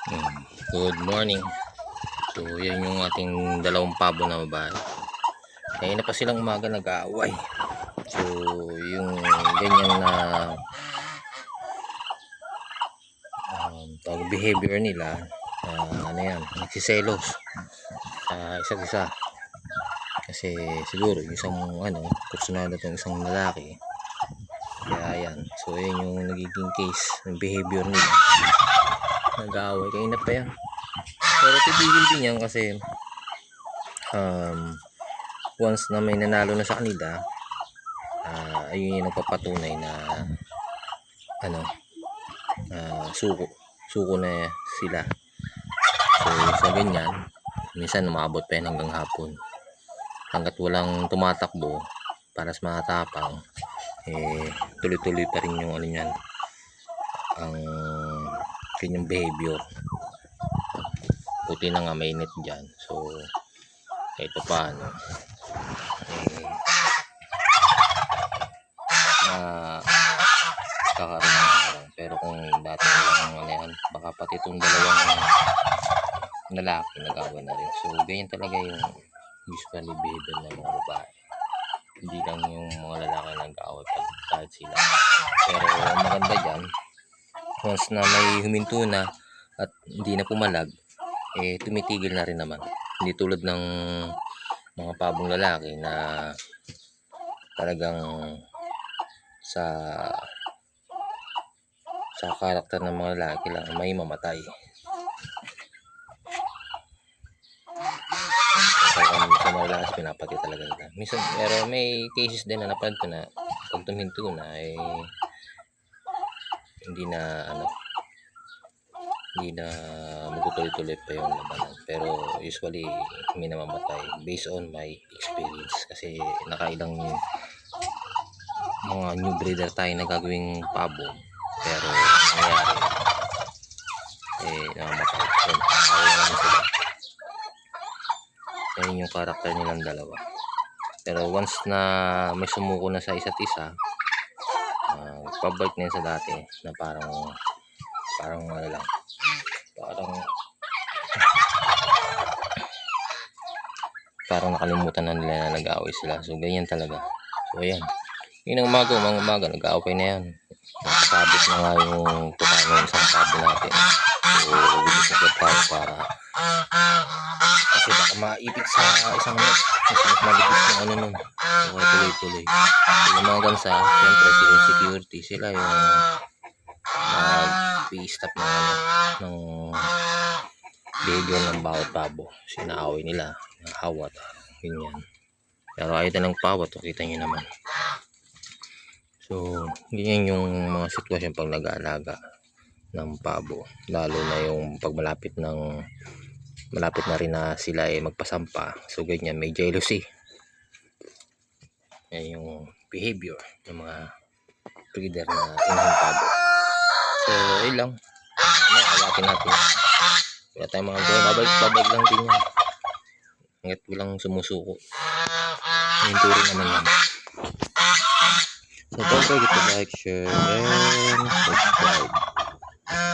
Good morning. So yan yung ating dalawang pabo na babae. Kaya na pa silang umaga nag-aaway. So yung ganyan na behavior nila, ano yan, nagsiselos isa't isa. Kasi siguro yung isang kursunado itong isang lalaki. Kaya yan. So yan yung nagiging case ng behavior nila. Nag-aaway. Kaya na pa yan. Pero titigil din yan kasi once na may nanalo na sa kanila, ayun yung nagpapatunay na suko na sila. So sa ganyan, minsan umabot pa yan hanggang hapon. Hanggat walang tumatakbo para sa mga tapang, tuloy-tuloy pa rin yung yan, ang kanyang behavior. Puti na nga mainit dyan. So kahit pa paano, kakaroon ng harang. Pero kung dati lang yan, baka pati itong dalawang lalaki nag-awa na rin. So ganyan talaga yung usually behavior ng mga babae. Hindi lang yung mga lalaki nag-aaway kahit sila. Pero ang maganda dyan, once na may huminto na at hindi na pumalag, tumitigil na rin naman. Hindi tulad ng mga pabong lalaki na talagang sa karakter ng mga lalaki lang may mamatay. Sa mga lalaki pinapatay talaga nila. Minsan, pero may cases din na napanood ko na pag tuminto na hindi na magtutuloy-tuloy pa yung labanan. Pero usually may namamatay based on my experience. Kasi nakailang mga new breeder tayo na gagawing pabo. Pero nangyari, namamatay. Ayaw naman sila. Ayun yung karakter nilang dalawa. Pero once na may sumuko na sa isa't isa, pabalik na yun sa dati na parang nakalimutan na nila na nag-aaway sila. So ganyan talaga. So ayan, yun ang umaga nag-aaway na yan. Nakasabit na nga yung tuka ng isang pabo natin. So gusto tayo para kasi baka maipit sa isang net kasi mas malipis yung nun. So tuloy-tuloy. So yung mga gansa, siyempre sila yung security, sila yung nag-i-stop ng behavior ng bawat pabo. Sinaaway nila, hawat, ganyan. Pero ayaw na ng pawat, kita nyo naman. So ganyan yung mga sitwasyon pag nag-aalaga ng pabo, lalo na yung pag malapit na rin na sila magpasampa. So ganyan, may jealousy. Yan yung behavior ng mga breeder na inahing pabo. So ayun lang, awatin natin. Wala tayong mga gawin, babalik lang din yan hanggat walang sumusuko. Yung turo naman yan. So don't forget to like, share, and subscribe.